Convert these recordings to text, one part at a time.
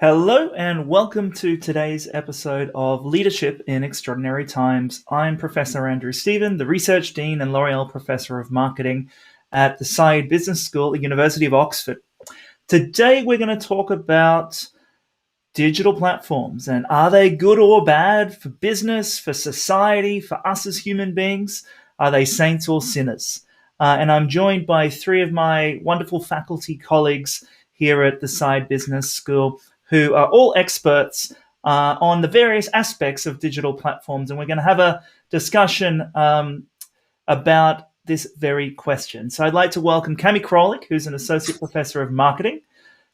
Hello and welcome to today's episode of Leadership in Extraordinary Times. I'm Professor Andrew Stephen, the Research Dean and L'Oreal Professor of Marketing at the Saïd Business School at the University of Oxford. Today we're going to talk about digital platforms and are they good or bad for business, for society, for us as human beings? Are they saints or sinners? And I'm joined by three of my wonderful faculty colleagues here at the Saïd Business School, who are all experts on the various aspects of digital platforms. And we're going to have a discussion about this very question. So I'd like to welcome Cami Krolik, who's an Associate Professor of Marketing,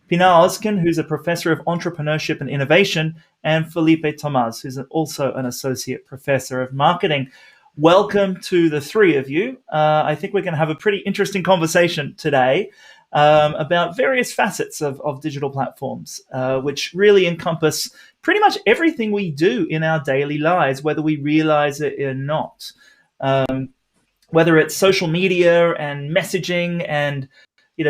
Pinar Ozkan, who's a Professor of Entrepreneurship and Innovation, and Felipe Tomás, who's also an Associate Professor of Marketing. Welcome to the three of you. I think we're going to have a pretty interesting conversation today about various facets of digital platforms, which really encompass pretty much everything we do in our daily lives, whether we realize it or not. Whether it's social media and messaging and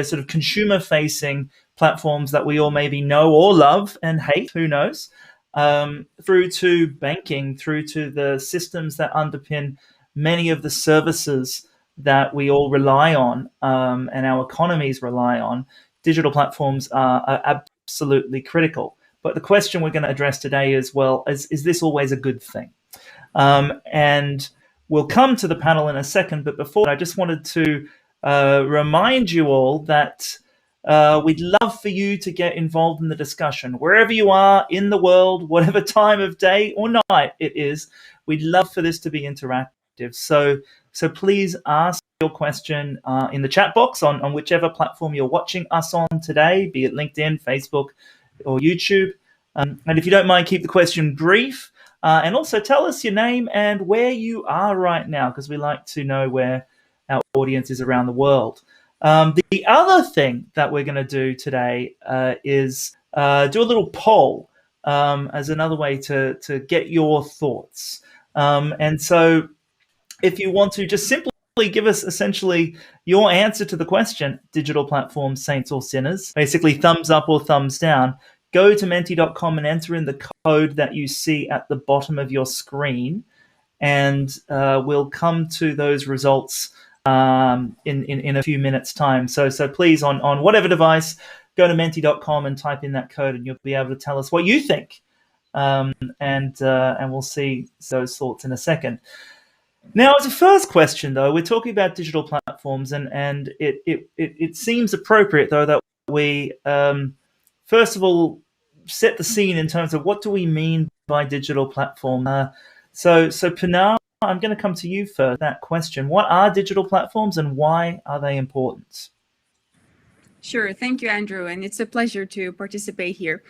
sort of consumer-facing platforms that we all maybe know or love and hate, who knows, through to banking, through to the systems that underpin many of the services that we all rely on and our economies rely on. Digital platforms are absolutely critical. But the question we're going to address today is, well, is this always a good thing? And we'll come to the panel in a second, but before I just wanted to remind you all that we'd love for you to get involved in the discussion. Wherever you are in the world, whatever time of day or night it is, we'd love for this to be interactive. So please ask your question in the chat box on whichever platform you're watching us on today, be it LinkedIn, Facebook, or YouTube. And if you don't mind, keep the question brief. And also tell us your name and where you are right now, because we like to know where our audience is around the world. The other thing that we're going to do today is do a little poll as another way to get your thoughts. And so if you want to just simply give us essentially your answer to the question, digital platforms, saints or sinners, basically thumbs up or thumbs down, go to menti.com and enter in the code that you see at the bottom of your screen. And we'll come to those results in a few minutes' time. So please, on whatever device, go to menti.com and type in that code, and you'll be able to tell us what you think. And we'll see those thoughts in a second. Now, as a first question, though, we're talking about digital platforms, and it seems appropriate, though, that we first of all set the scene in terms of what do we mean by digital platform. So Pinar, I'm going to come to you for that question. What are digital platforms and why are they important? Sure. Thank you, Andrew. And it's a pleasure to participate here.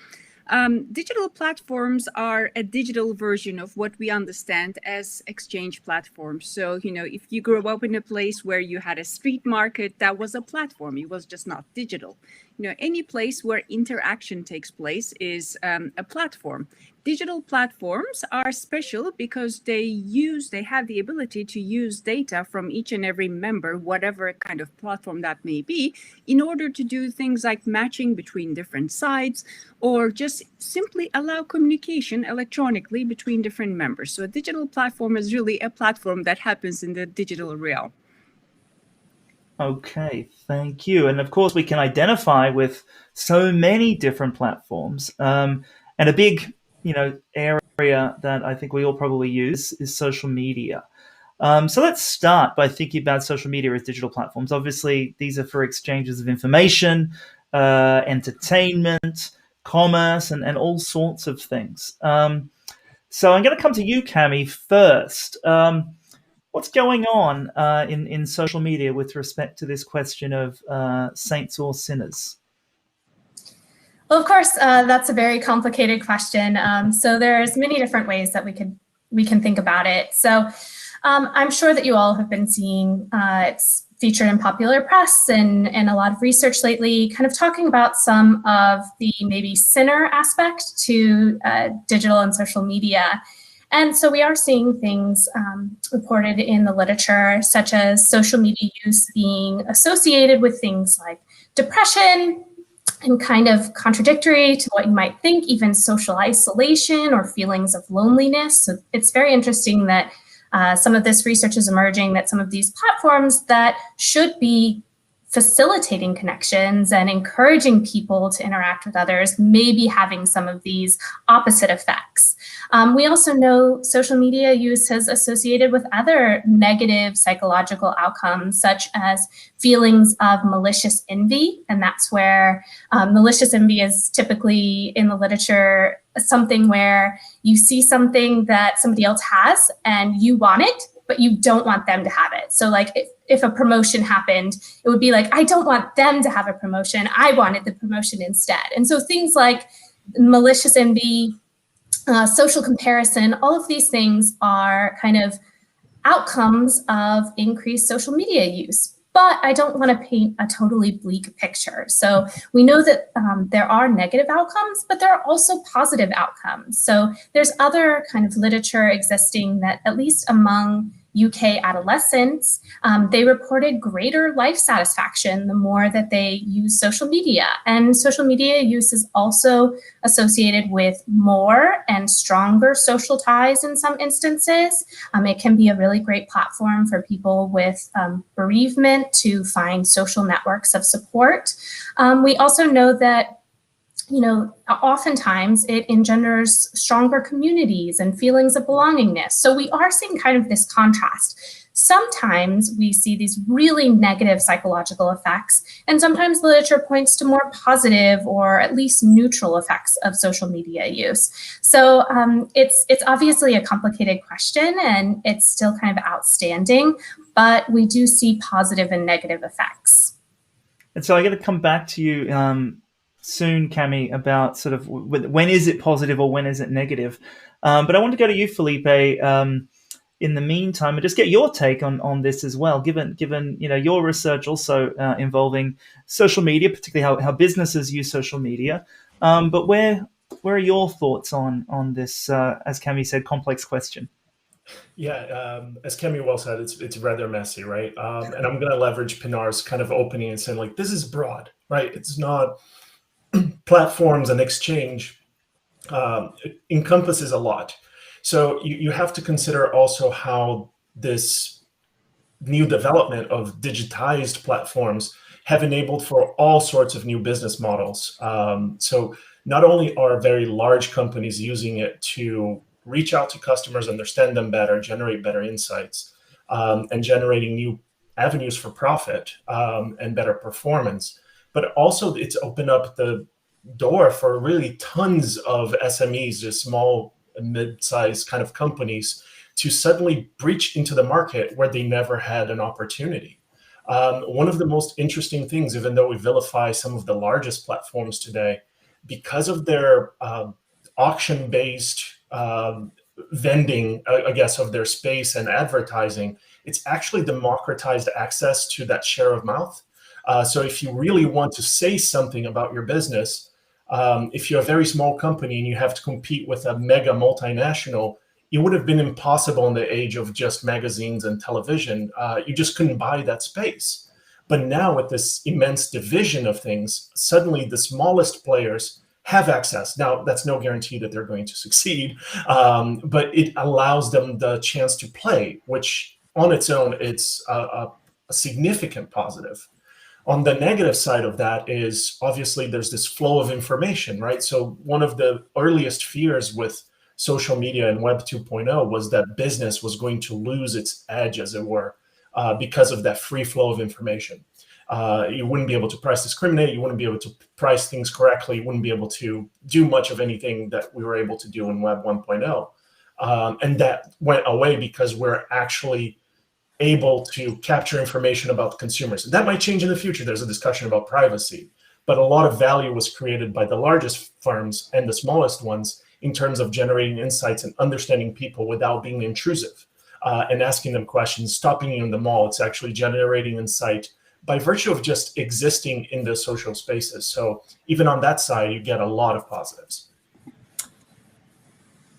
Digital platforms are a digital version of what we understand as exchange platforms. So, if you grew up in a place where you had a street market, that was a platform. It was just not digital. Any place where interaction takes place is a platform. Digital platforms are special because they have the ability to use data from each and every member, whatever kind of platform that may be, in order to do things like matching between different sites or just simply allow communication electronically between different members. So a digital platform is really a platform that happens in the digital realm. Okay, thank you. And of course, we can identify with so many different platforms. And a big, area that I think we all probably use is social media. So let's start by thinking about social media as digital platforms. Obviously, these are for exchanges of information, entertainment, commerce, and all sorts of things. So I'm going to come to you, Cami, first. What's going on in social media with respect to this question of saints or sinners? Well, of course, that's a very complicated question. So there's many different ways that we can think about it. So I'm sure that you all have been seeing it's featured in popular press and a lot of research lately, kind of talking about some of the maybe sinner aspect to digital and social media. And so we are seeing things reported in the literature, such as social media use being associated with things like depression, and kind of contradictory to what you might think, even social isolation or feelings of loneliness. So it's very interesting that some of this research is emerging that some of these platforms that should be facilitating connections and encouraging people to interact with others may be having some of these opposite effects. We also know social media use is associated with other negative psychological outcomes, such as feelings of malicious envy. And that's where malicious envy is typically in the literature something where you see something that somebody else has and you want it, but you don't want them to have it. So like if a promotion happened, it would be like, I don't want them to have a promotion. I wanted the promotion instead. And so things like malicious envy, social comparison, all of these things are kind of outcomes of increased social media use. But I don't want to paint a totally bleak picture. So we know that there are negative outcomes, but there are also positive outcomes. So there's other kind of literature existing that, at least among UK adolescents, they reported greater life satisfaction the more that they use social media. And social media use is also associated with more and stronger social ties in some instances. It can be a really great platform for people with bereavement to find social networks of support. We also know that oftentimes it engenders stronger communities and feelings of belongingness. So we are seeing kind of this contrast. Sometimes we see these really negative psychological effects, and sometimes literature points to more positive or at least neutral effects of social media use. So it's obviously a complicated question, and it's still kind of outstanding, but we do see positive and negative effects. And so I got to come back to you soon, Cami, about sort of when is it positive or when is it negative. But I want to go to you, Felipe, in the meantime, and just get your take on this as well, given your research also involving social media, particularly how businesses use social media. But where are your thoughts on this, as Cami said, complex question? Yeah, as Kemi well said, it's rather messy, right? And I'm going to leverage Pinar's kind of opening and saying, like, this is broad, right? It's not platforms and exchange. It encompasses a lot. So you have to consider also how this new development of digitized platforms have enabled for all sorts of new business models. So not only are very large companies using it to reach out to customers, understand them better, generate better insights, and generating new avenues for profit and better performance, but also it's opened up the door for really tons of SMEs, just small and mid-sized kind of companies, to suddenly breach into the market where they never had an opportunity. One of the most interesting things, even though we vilify some of the largest platforms today, because of their auction-based vending, I guess, of their space and advertising, it's actually democratized access to that share of mouth. So if you really want to say something about your business, if you're a very small company and you have to compete with a mega multinational, it would have been impossible in the age of just magazines and television. You just couldn't buy that space. But now with this immense division of things, suddenly the smallest players have access. Now, that's no guarantee that they're going to succeed, but it allows them the chance to play, which on its own, it's a significant positive. On the negative side of that is obviously there's this flow of information, right? So one of the earliest fears with social media and Web 2.0 was that business was going to lose its edge, as it were, because of that free flow of information. You wouldn't be able to price discriminate. You wouldn't be able to price things correctly. You wouldn't be able to do much of anything that we were able to do in Web 1.0. And that went away because we're actually able to capture information about the consumers. And that might change in the future. There's a discussion about privacy, but a lot of value was created by the largest firms and the smallest ones in terms of generating insights and understanding people without being intrusive and asking them questions, stopping you in the mall. It's actually generating insight by virtue of just existing in the social spaces. So even on that side, you get a lot of positives.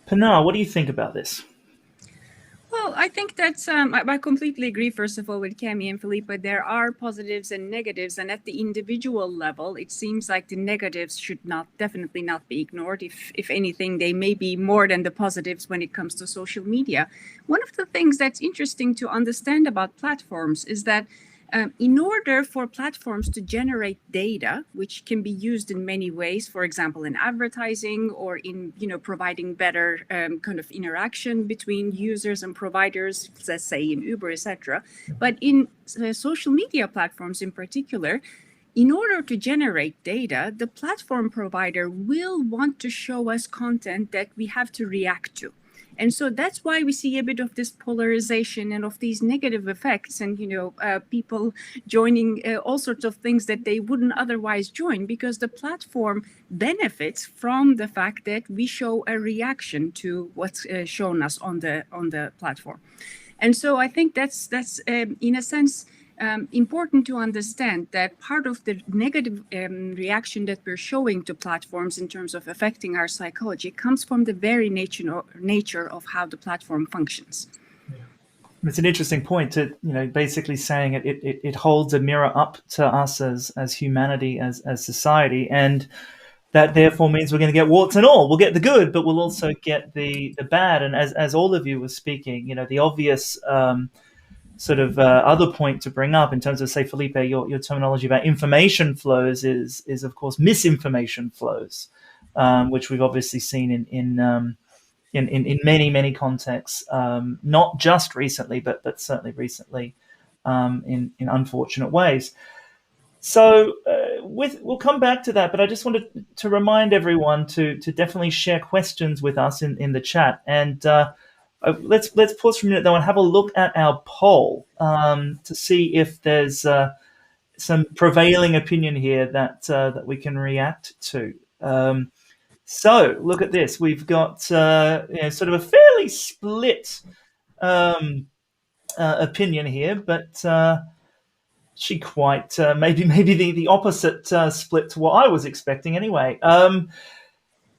Pinar, what do you think about this? Well, I think that's, I completely agree, first of all, with Cami and Felipe. There are positives and negatives, and at the individual level, it seems like the negatives should definitely not be ignored. If anything, they may be more than the positives when it comes to social media. One of the things that's interesting to understand about platforms is that in order for platforms to generate data, which can be used in many ways, for example, in advertising or in providing better kind of interaction between users and providers, let's say in Uber, etc. But in social media platforms in particular, in order to generate data, the platform provider will want to show us content that we have to react to. And so that's why we see a bit of this polarization and of these negative effects, and people joining all sorts of things that they wouldn't otherwise join, because the platform benefits from the fact that we show a reaction to what's shown us on the platform. And so I think that's in a sense important to understand that part of the negative reaction that we're showing to platforms in terms of affecting our psychology comes from the very nature of how the platform functions. It's an interesting point to, basically saying it holds a mirror up to us as humanity, as society, and that therefore means we're going to get warts and all. We'll get the good, but we'll also get the bad. And as all of you were speaking, the obvious sort of other point to bring up in terms of, say, Felipe, your terminology about information flows is of course misinformation flows, which we've obviously seen in many contexts, not just recently, but certainly recently, in unfortunate ways. So we'll come back to that, but I just wanted to remind everyone to definitely share questions with us in the chat. And let's pause for a minute though and have a look at our poll to see if there's some prevailing opinion here that we can react to. So look at this. We've got sort of a fairly split opinion here, but she quite maybe the opposite split to what I was expecting anyway.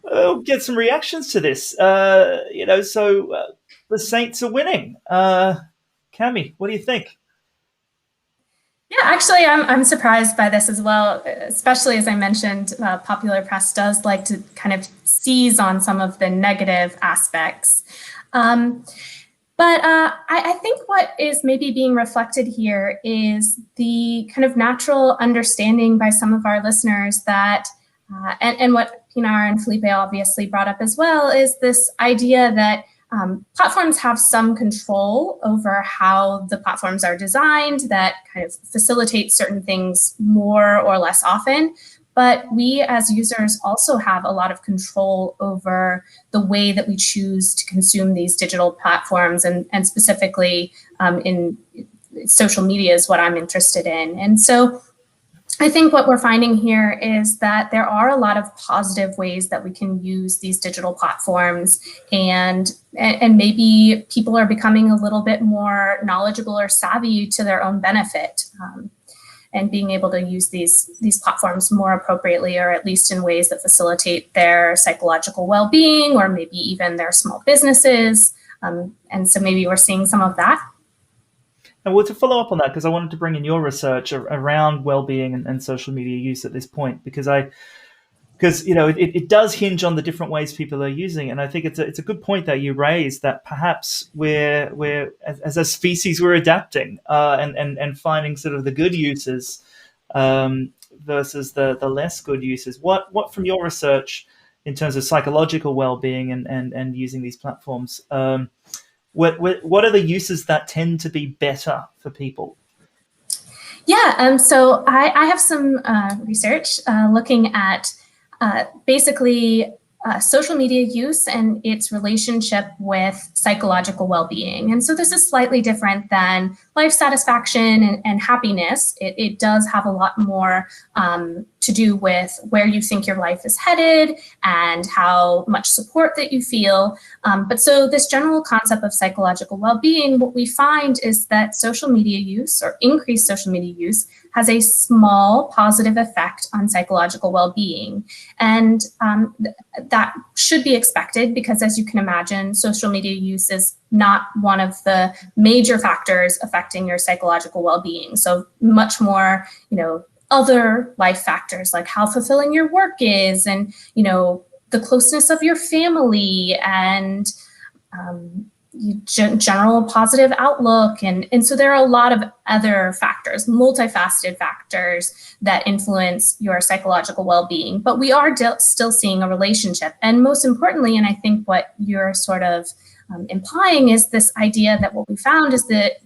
We'll get some reactions to this. So the Saints are winning. Cami, what do you think? Yeah, actually, I'm surprised by this as well, especially as I mentioned, popular press does like to kind of seize on some of the negative aspects. But I think what is maybe being reflected here is the kind of natural understanding by some of our listeners that, and what Pinar and Felipe obviously brought up as well, is this idea that platforms have some control over how the platforms are designed that kind of facilitate certain things more or less often. But we as users also have a lot of control over the way that we choose to consume these digital platforms, and specifically in social media is what I'm interested in. And so I think what we're finding here is that there are a lot of positive ways that we can use these digital platforms, and maybe people are becoming a little bit more knowledgeable or savvy to their own benefit. And being able to use these platforms more appropriately, or at least in ways that facilitate their psychological well-being, or maybe even their small businesses. And so maybe we're seeing some of that. And well, to follow up on that, because I wanted to bring in your research around well-being and social media use at this point, because it does hinge on the different ways people are using it. And I think it's a good point that you raised, that perhaps we're as a species, we're adapting and finding sort of the good uses versus the less good uses. What from your research in terms of psychological well-being and using these platforms, what are the uses that tend to be better for people? Yeah, so I have some research looking at basically social media use and its relationship with psychological well-being. And so this is slightly different than life satisfaction and happiness. It does have a lot more to do with where you think your life is headed and how much support that you feel. But so this general concept of psychological well-being, what we find is that social media use, or increased social media use, has a small positive effect on psychological well-being. And that should be expected because, as you can imagine, social media use is not one of the major factors affecting your psychological well-being. So much more, other life factors like how fulfilling your work is and, the closeness of your family and general positive outlook. And so there are a lot of other factors, multifaceted factors that influence your psychological well-being. But we are still seeing a relationship. And most importantly, and I think what you're sort of implying is this idea that what we found is that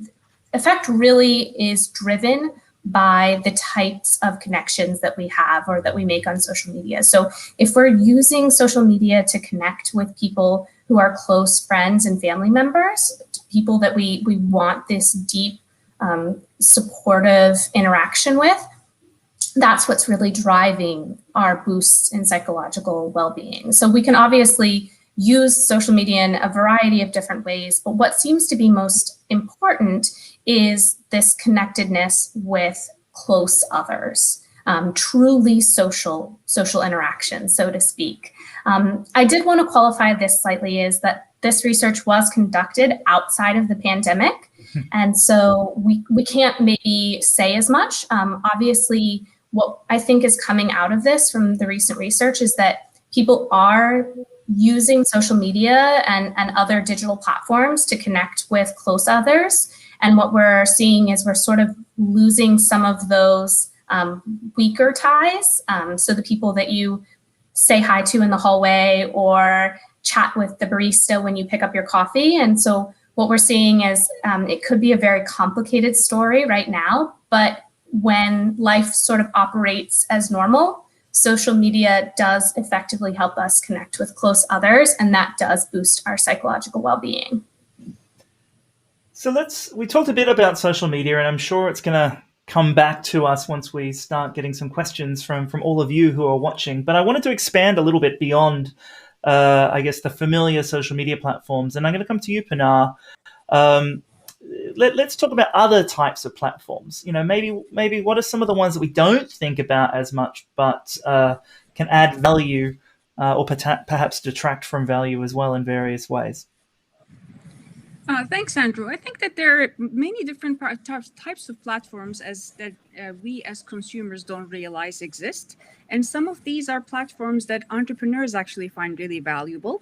effect really is driven by the types of connections that we have or that we make on social media. So if we're using social media to connect with people who are close friends and family members, people that we want this deep, supportive interaction with, that's what's really driving our boosts in psychological well-being. So we can obviously use social media in a variety of different ways, but what seems to be most important is this connectedness with close others, truly social interaction, so to speak. I did want to qualify this slightly is that this research was conducted outside of the pandemic. And so we can't maybe say as much. Obviously, what I think is coming out of this from the recent research is that people are using social media and other digital platforms to connect with close others. And what we're seeing is we're sort of losing some of those weaker ties. So the people that you say hi to in the hallway or chat with the barista when you pick up your coffee. And so what we're seeing is it could be a very complicated story right now, but when life sort of operates as normal, social media does effectively help us connect with close others, and that does boost our psychological well-being. So we talked a bit about social media, and I'm sure it's going to come back to us once we start getting some questions from all of you who are watching. But I wanted to expand a little bit beyond, I guess, the familiar social media platforms. And I'm going to come to you, Pinar. Let's talk about other types of platforms. Maybe what are some of the ones that we don't think about as much, but can add value or perhaps detract from value as well in various ways? Thanks, Andrew. I think that there are many different types of platforms that we as consumers don't realize exist. And some of these are platforms that entrepreneurs actually find really valuable.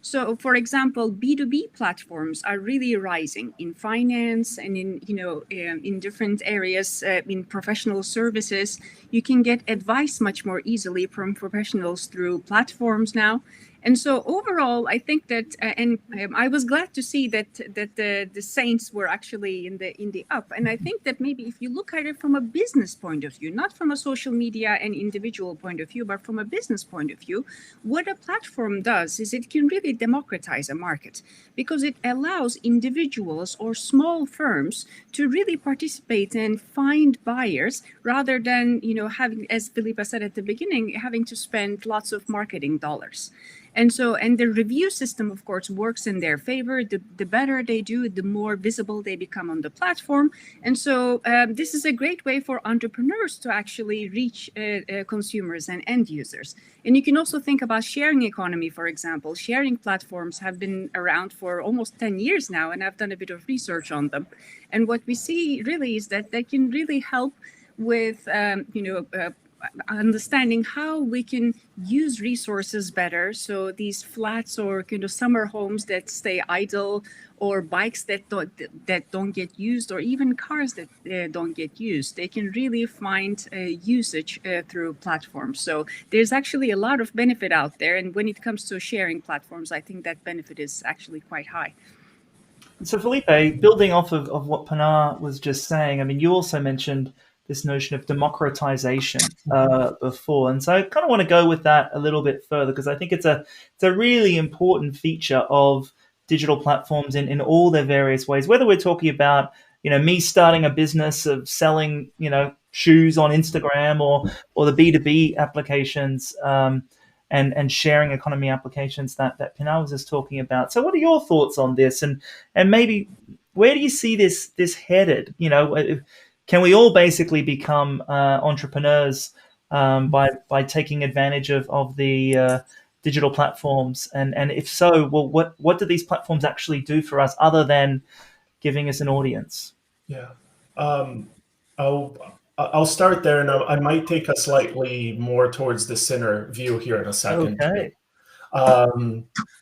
So, for example, B2B platforms are really rising in finance and in different areas, in professional services. You can get advice much more easily from professionals through platforms now. And so overall, I think that, and I was glad to see that the Saints were actually in the up. And I think that maybe if you look at it from a business point of view, not from a social media and individual point of view, but from a business point of view, what a platform does is it can really democratize a market because it allows individuals or small firms to really participate and find buyers rather than, having, as Philippa said at the beginning, having to spend lots of marketing dollars. And the review system, of course, works in their favor. The better they do, the more visible they become on the platform. And so this is a great way for entrepreneurs to actually reach consumers and end users. And you can also think about sharing economy, for example. Sharing platforms have been around for almost 10 years now, and I've done a bit of research on them. And what we see really is that they can really help with, understanding how we can use resources better. So these flats or summer homes that stay idle, or bikes that don't get used, or even cars that don't get used, they can really find usage through platforms. So there's actually a lot of benefit out there. And when it comes to sharing platforms, I think that benefit is actually quite high. So Felipe, building off of what Pinar was just saying, I mean, you also mentioned this notion of democratization before. And so I kind of want to go with that a little bit further, because I think it's a really important feature of digital platforms in all their various ways, whether we're talking about, me starting a business of selling, shoes on Instagram or the B2B applications and sharing economy applications that Pinar was just talking about. So what are your thoughts on this? And maybe where do you see this headed? can we all basically become entrepreneurs by taking advantage of the digital platforms? And if so, well, what do these platforms actually do for us other than giving us an audience? Yeah. Um, I'll start there, and I might take a slightly more towards the center view here in a second too. Okay.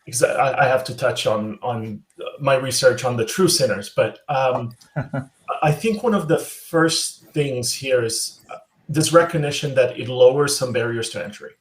Because I have to touch on my research on the true sinners, but I think one of the first things here is this recognition that it lowers some barriers to entry.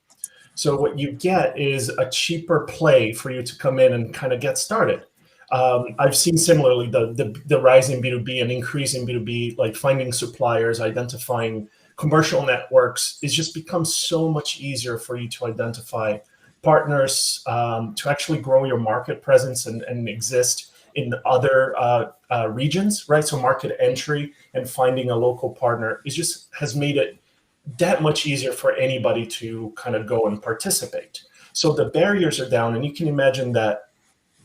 So what you get is a cheaper play for you to come in and kind of get started. I've seen similarly the rise in B2B and increase in B2B, like finding suppliers, identifying commercial networks, is just become so much easier for you to identify partners, to actually grow your market presence and exist in other regions, right? So market entry and finding a local partner has made it that much easier for anybody to kind of go and participate. So the barriers are down, and you can imagine that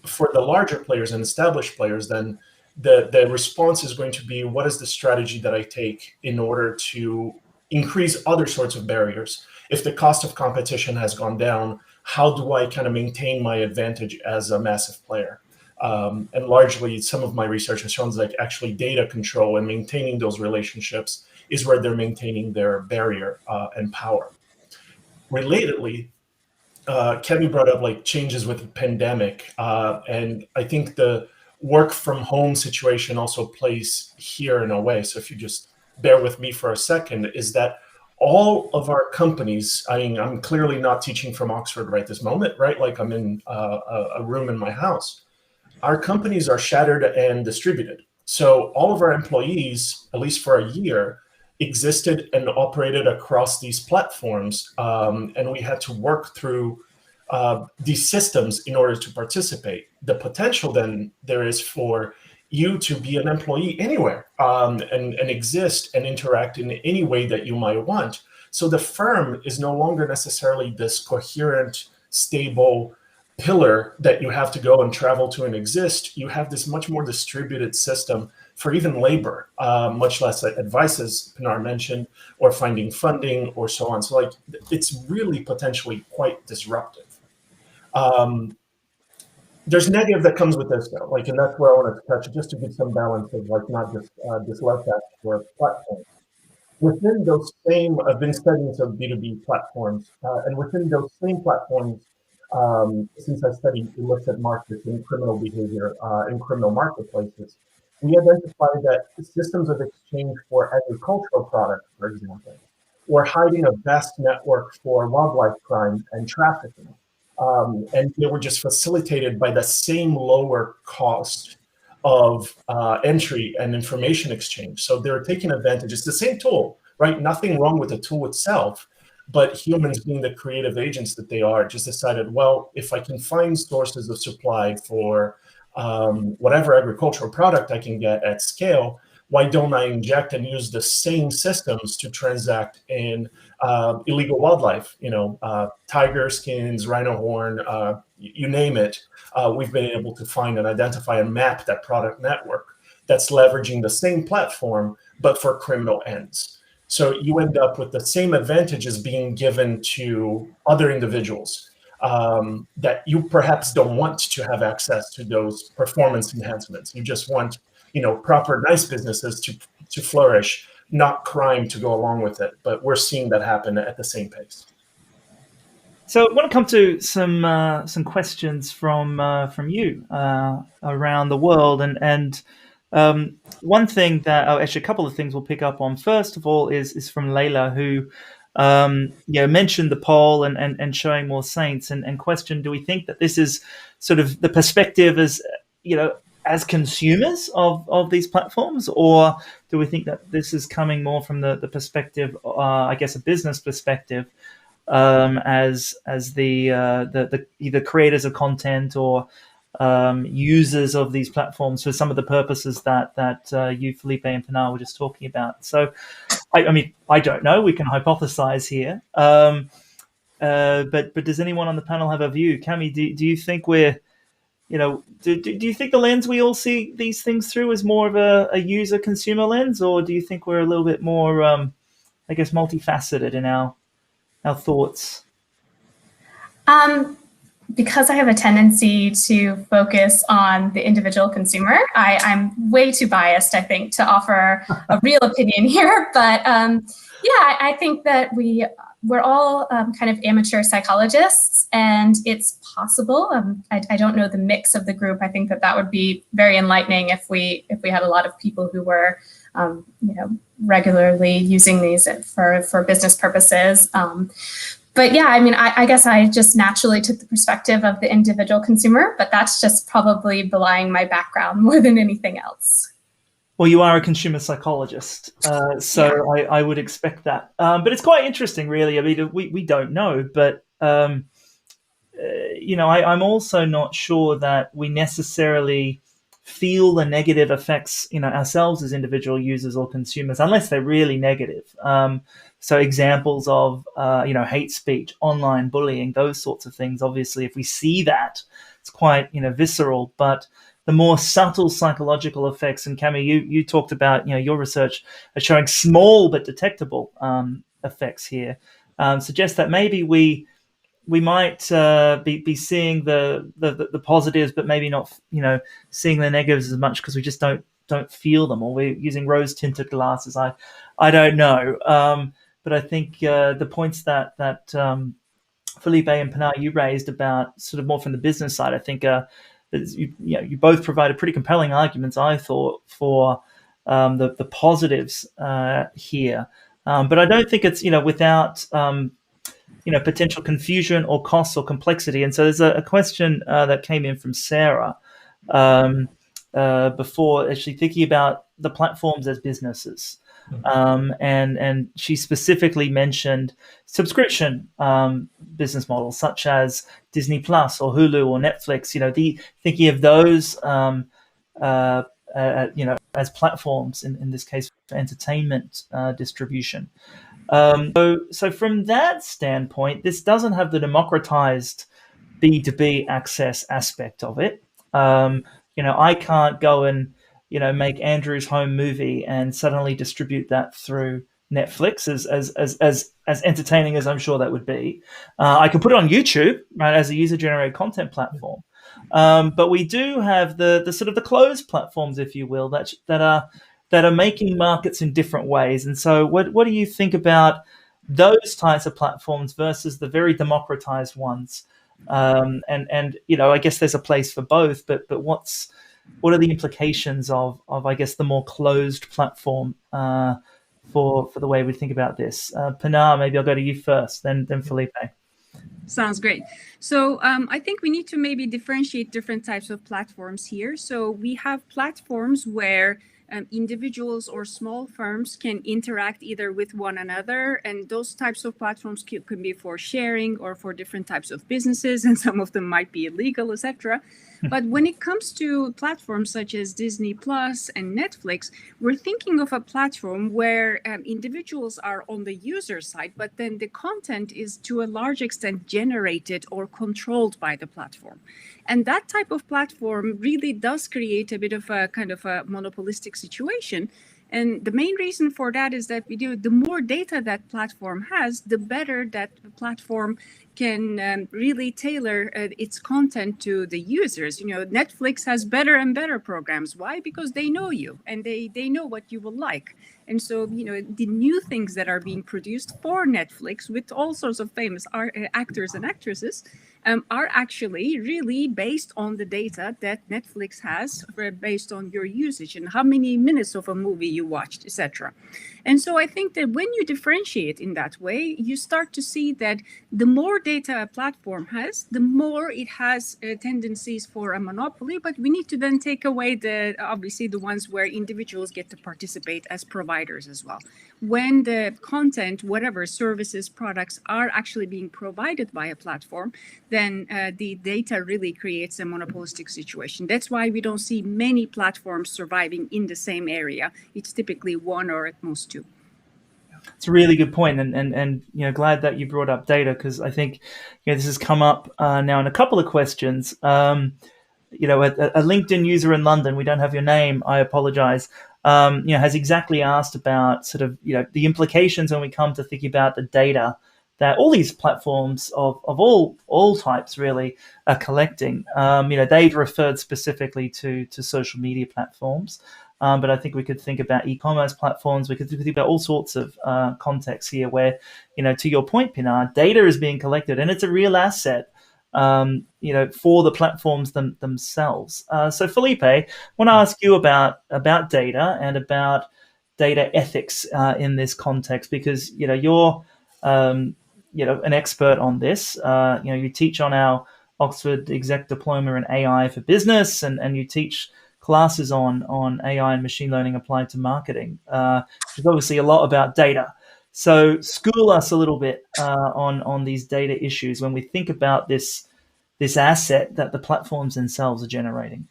for the larger players and established players, then the response is going to be, what is the strategy that I take in order to increase other sorts of barriers? If the cost of competition has gone down, how do I kind of maintain my advantage as a massive player? And largely, some of my research has shown like actually data control and maintaining those relationships is where they're maintaining their barrier and power. Relatedly, Kevin brought up like changes with the pandemic, and I think the work from home situation also plays here in a way. So if you just bear with me for a second, is that all of our companies, I mean, I'm clearly not teaching from Oxford right this moment, right? Like I'm in a room in my house. Our companies are shattered and distributed. So all of our employees, at least for a year, existed and operated across these platforms, and we had to work through these systems in order to participate. The potential then there is for you to be an employee anywhere, and exist and interact in any way that you might want. So the firm is no longer necessarily this coherent, stable pillar that you have to go and travel to and exist. You have this much more distributed system for even labor, much less advice, as Pinar mentioned, or finding funding or so on. So like it's really potentially quite disruptive. There's negative that comes with this though, like, and that's where I want to touch, just to give some balance of like not just this left that for platforms. Within those same, I've been studying some B2B platforms, and within those same platforms, since I studied, we looked at markets and criminal behavior in criminal marketplaces, we identified that systems of exchange for agricultural products, for example, were hiding a vast network for wildlife crime and trafficking. And they were just facilitated by the same lower cost of entry and information exchange. So they're taking advantage. It's the same tool, right? Nothing wrong with the tool itself, but humans, being the creative agents that they are, just decided, well, if I can find sources of supply for whatever agricultural product I can get at scale, why don't I inject and use the same systems to transact in illegal wildlife? You know, tiger skins, rhino horn, you name it. We've been able to find and identify and map that product network that's leveraging the same platform, but for criminal ends. So you end up with the same advantages being given to other individuals that you perhaps don't want to have access to those performance enhancements. You just want, you know, proper, nice businesses to flourish, not crime to go along with it. But we're seeing that happen at the same pace. So I want to come to some questions from you around the world, and one thing that, actually a couple of things we'll pick up on. First of all is from Layla, who mentioned the poll and showing more saints, and questioned, do we think that this is sort of the perspective as, you know, as consumers of these platforms, or do we think that this is coming more from the perspective, I guess, a business perspective, as the either creators of content or users of these platforms for some of the purposes that you, Felipe, and Pinar were just talking about? So, I mean, I don't know. We can hypothesize here, but does anyone on the panel have a view? Cami, do you think we're do you think the lens we all see these things through is more of a user consumer lens, or do you think we're a little bit more, I guess, multifaceted in our thoughts? Because I have a tendency to focus on the individual consumer, I'm way too biased, I think, to offer a real opinion here. But yeah, I think that we're all kind of amateur psychologists, and it's possible. I don't know the mix of the group. I think that would be very enlightening if we had a lot of people who were regularly using these for business purposes. But yeah, I mean, I guess I just naturally took the perspective of the individual consumer, but that's just probably belying my background more than anything else. Well, you are a consumer psychologist, so yeah. I would expect that. But it's quite interesting, really. I mean, we don't know, but I'm also not sure that we necessarily feel the negative effects, ourselves as individual users or consumers, unless they're really negative. So examples of, hate speech, online bullying, those sorts of things. Obviously, if we see that, it's quite, visceral. But the more subtle psychological effects, and Cami, you talked about, your research are showing small but detectable effects here, suggest that maybe we might be seeing the positives, but maybe not, seeing the negatives as much because we just don't feel them, or we're using rose-tinted glasses. I don't know, but I think the points that Felipe and Pinar you raised about sort of more from the business side, I think you both provided pretty compelling arguments, I thought, for the positives here, but I don't think it's without potential confusion or costs or complexity. And so there's a question that came in from Sarah before, actually thinking about the platforms as businesses. And she specifically mentioned subscription business models such as Disney Plus or Hulu or Netflix, thinking of those, as platforms in this case for entertainment distribution. So from that standpoint, this doesn't have the democratized B2B access aspect of it. I can't go and make Andrew's home movie and suddenly distribute that through Netflix, as entertaining as I'm sure that would be. I can put it on YouTube, right, as a user-generated content platform. But we do have the sort of the closed platforms, if you will, that are making markets in different ways. And so what do you think about those types of platforms versus the very democratized ones? And I guess there's a place for both, but what are the implications of I guess the more closed platform for the way we think about this? Pinar, maybe I'll go to you first, then Felipe. Sounds great. So I think we need to maybe differentiate different types of platforms here. So we have platforms where individuals or small firms can interact either with one another, and those types of platforms can be for sharing or for different types of businesses, and some of them might be illegal, etc. But when it comes to platforms such as Disney Plus and Netflix, we're thinking of a platform where individuals are on the user side, but then the content is to a large extent generated or controlled by the platform. And that type of platform really does create a bit of a kind of a monopolistic situation. And the main reason for that is that the more data that platform has, the better that platform can really tailor its content to the users. Netflix has better and better programs. Why? Because they know you and they know what you will like. And so, the new things that are being produced for Netflix with all sorts of famous actors and actresses are actually really based on the data that Netflix has based on your usage and how many minutes of a movie you watched, etc. And so I think that when you differentiate in that way, you start to see that the more data a platform has, the more it has tendencies for a monopoly. But we need to then take away obviously the ones where individuals get to participate as providers as well. When the content, whatever services, products are actually being provided by a platform, then the data really creates a monopolistic situation. That's why we don't see many platforms surviving in the same area. It's typically one or at most two. It's a really good point, and glad that you brought up data, because I think this has come up now in a couple of questions. a LinkedIn user in London, we don't have your name, I apologize, has exactly asked about sort of, the implications when we come to thinking about the data that all these platforms of all types really are collecting. They've referred specifically to social media platforms, but I think we could think about e-commerce platforms. We could think about all sorts of contexts here where, to your point, Pinar, data is being collected and it's a real asset, for the platforms themselves. So Felipe, I want to ask you about data and about data ethics in this context, because you're an expert on this. You teach on our Oxford Exec Diploma in AI for Business, and you teach classes on AI and machine learning applied to marketing, which is obviously a lot about data. So school us a little bit on these data issues when we think about this asset that the platforms themselves are generating.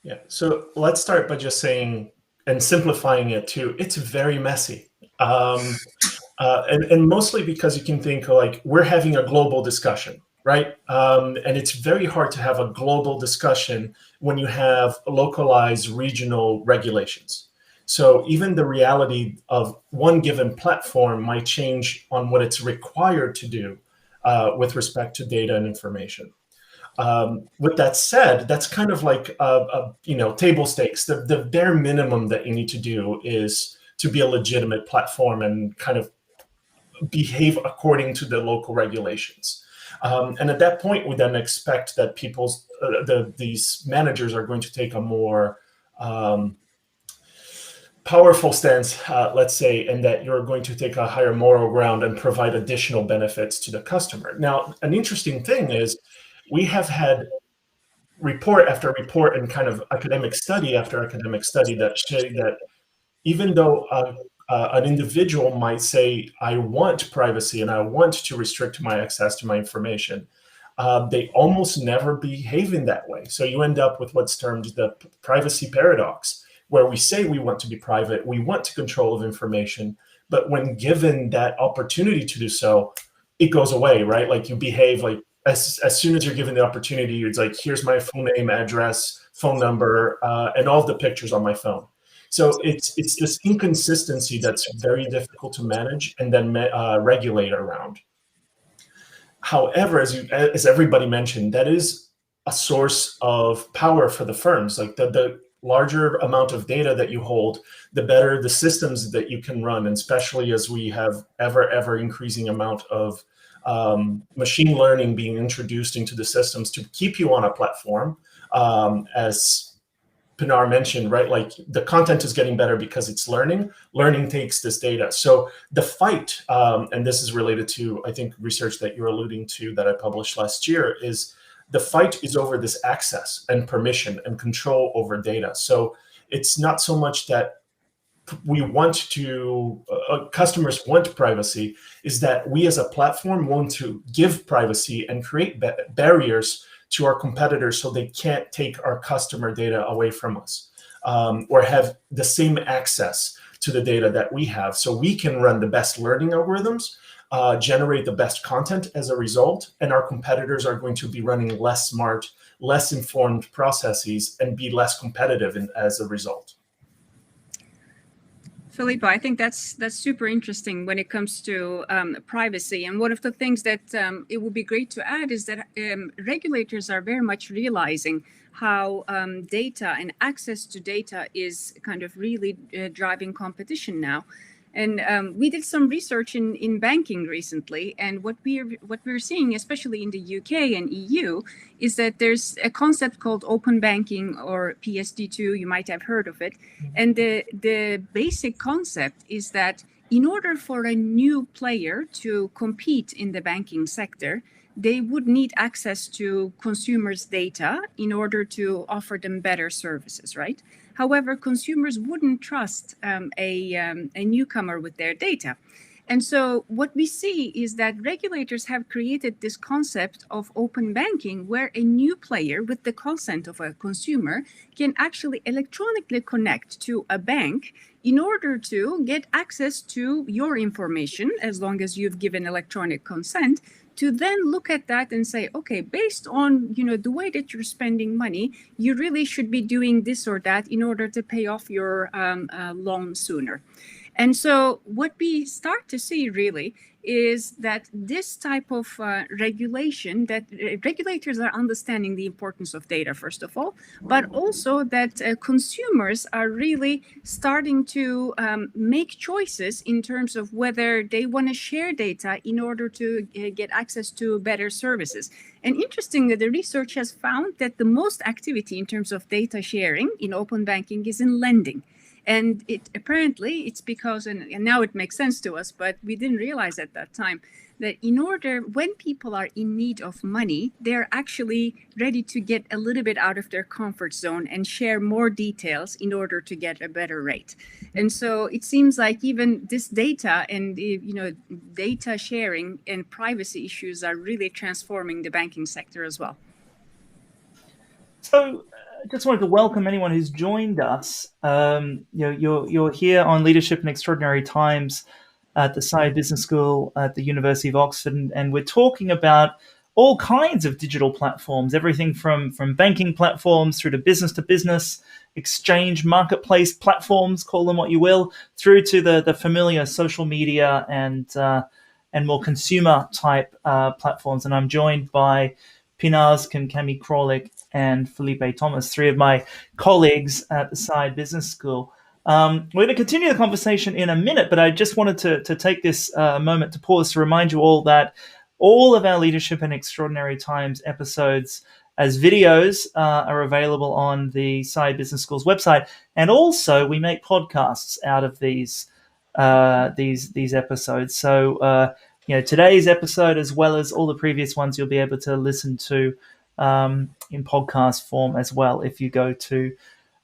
Yeah. So let's start by just saying and simplifying it too. It's very messy. And mostly because you can think like we're having a global discussion, right? And it's very hard to have a global discussion when you have localized regional regulations. So even the reality of one given platform might change on what it's required to do with respect to data and information. With that said, that's kind of like table stakes. The bare minimum that you need to do is to be a legitimate platform and kind of behave according to the local regulations. And at that point, we then expect that these managers are going to take a more powerful stance, let's say, and that you're going to take a higher moral ground and provide additional benefits to the customer. Now, an interesting thing is we have had report after report and kind of academic study after academic study that say that even though an individual might say, I want privacy and I want to restrict my access to my information, they almost never behave in that way. So you end up with what's termed the privacy paradox, where we say we want to be private, we want to control of information, but when given that opportunity to do so, it goes away, right? Like you behave like as soon as you're given the opportunity, it's like, here's my full name, address, phone number, and all of the pictures on my phone. So it's this inconsistency that's very difficult to manage and then regulate around. However, as everybody mentioned, that is a source of power for the firms. Like the larger amount of data that you hold, the better the systems that you can run, and especially as we have ever increasing amount of machine learning being introduced into the systems to keep you on a platform, as Pinar mentioned, right? Like the content is getting better because it's learning. Learning takes this data. So the fight, and this is related to, I think, research that you're alluding to that I published last year, is the fight is over this access and permission and control over data. So it's not so much that we want to, customers want privacy, is that we as a platform want to give privacy and create barriers to our competitors so they can't take our customer data away from us, or have the same access to the data that we have, so we can run the best learning algorithms, generate the best content as a result, and our competitors are going to be running less smart, less informed processes and be less competitive as a result. Filippo, I think that's super interesting when it comes to privacy. And one of the things that it would be great to add is that regulators are very much realizing how data and access to data is kind of really driving competition now. And we did some research in banking recently, and what we're seeing, especially in the UK and EU, is that there's a concept called open banking, or PSD2. You might have heard of it. And the basic concept is that in order for a new player to compete in the banking sector, they would need access to consumers' data in order to offer them better services, right? However, consumers wouldn't trust a newcomer with their data. And so what we see is that regulators have created this concept of open banking, where a new player with the consent of a consumer can actually electronically connect to a bank in order to get access to your information, as long as you've given electronic consent, to then look at that and say, okay, based on, the way that you're spending money, you really should be doing this or that in order to pay off your loan sooner. And so what we start to see really is that this type of regulation, that regulators are understanding the importance of data, first of all, but also that consumers are really starting to make choices in terms of whether they want to share data in order to get access to better services. And interestingly, the research has found that the most activity in terms of data sharing in open banking is in lending. And it's because, and now it makes sense to us, but we didn't realize at that time that when people are in need of money, they're actually ready to get a little bit out of their comfort zone and share more details in order to get a better rate. And so it seems like even this data and, data sharing and privacy issues are really transforming the banking sector as well. So, just wanted to welcome anyone who's joined us. You're here on Leadership in Extraordinary Times at the Side Business School at the University of Oxford, and we're talking about all kinds of digital platforms, everything from banking platforms through to business, exchange, marketplace platforms, call them what you will, through to the familiar social media and more consumer type platforms. And I'm joined by Pinaz Kankami Krolik and Felipe Thomas, three of my colleagues at the Side Business School. We're going to continue the conversation in a minute, but I just wanted to take this moment to pause to remind you all that all of our Leadership in Extraordinary Times episodes as videos are available on the Side Business School's website, and also we make podcasts out of these episodes. So today's episode, as well as all the previous ones, you'll be able to listen to in podcast form as well if you go to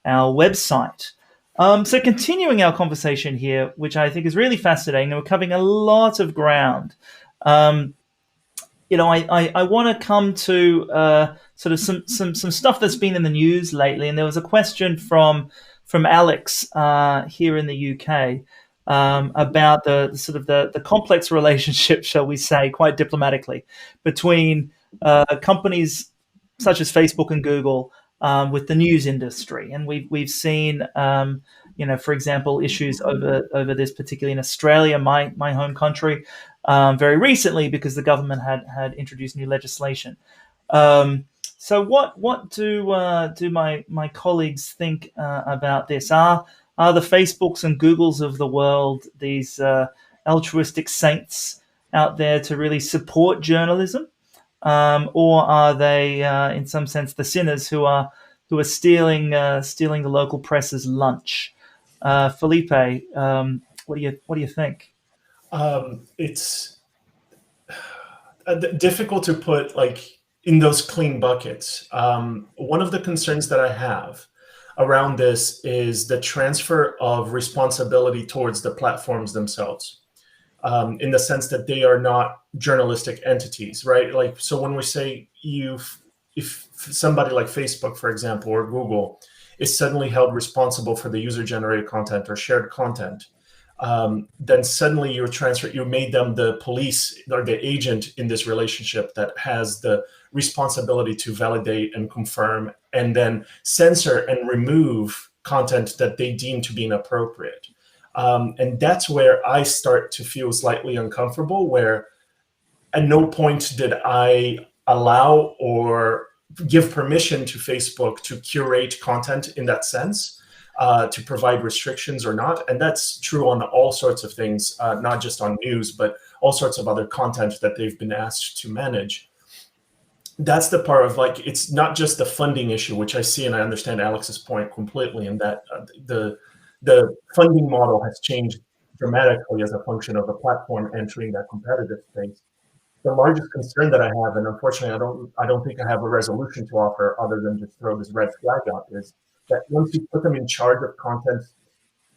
our website. So continuing our conversation here, which I think is really fascinating, and we're covering a lot of ground. I want to come to sort of some stuff that's been in the news lately, and there was a question from Alex here in the UK about the complex relationship, shall we say, quite diplomatically, between companies such as Facebook and Google with the news industry, and we've seen, for example, issues over this, particularly in Australia, my home country, very recently because the government had introduced new legislation. So what do my colleagues think about this? Are the Facebooks and Googles of the world these altruistic saints out there to really support journalism? Or are they, in some sense, the sinners who are stealing the local press's lunch? Felipe, what do you think? It's difficult to put in those clean buckets. One of the concerns that I have around this is the transfer of responsibility towards the platforms themselves. In the sense that they are not journalistic entities, right? So when we say if somebody like Facebook, for example, or Google is suddenly held responsible for the user-generated content or shared content, then suddenly you made them the police or the agent in this relationship that has the responsibility to validate and confirm and then censor and remove content that they deem to be inappropriate. And that's where I start to feel slightly uncomfortable, where at no point did I allow or give permission to Facebook to curate content in that sense, to provide restrictions or not. And that's true on all sorts of things, not just on news, but all sorts of other content that they've been asked to manage. That's the part of it's not just the funding issue, which I see, and I understand Alex's point completely, in that the funding model has changed dramatically as a function of the platform entering that competitive space. The largest concern that I have, and unfortunately I don't think I have a resolution to offer other than just throw this red flag up, is that once you put them in charge of content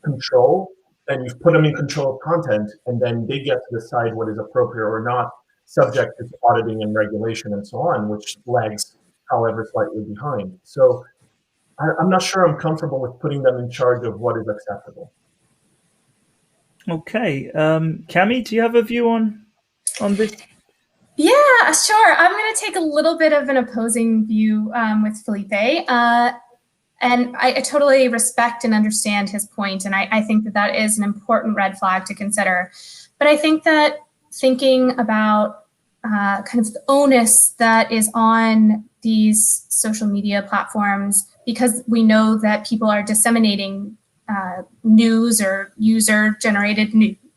control, then you've put them in control of content, and then they get to decide what is appropriate or not, subject to auditing and regulation and so on, which lags, however, slightly behind. So I'm not sure I'm comfortable with putting them in charge of what is acceptable. Okay, Cami, do you have a view on this? Yeah, sure. I'm going to take a little bit of an opposing view with Felipe. And I totally respect and understand his point, and I think that that is an important red flag to consider. But I think that thinking about kind of the onus that is on these social media platforms, because we know that people are disseminating news or user-generated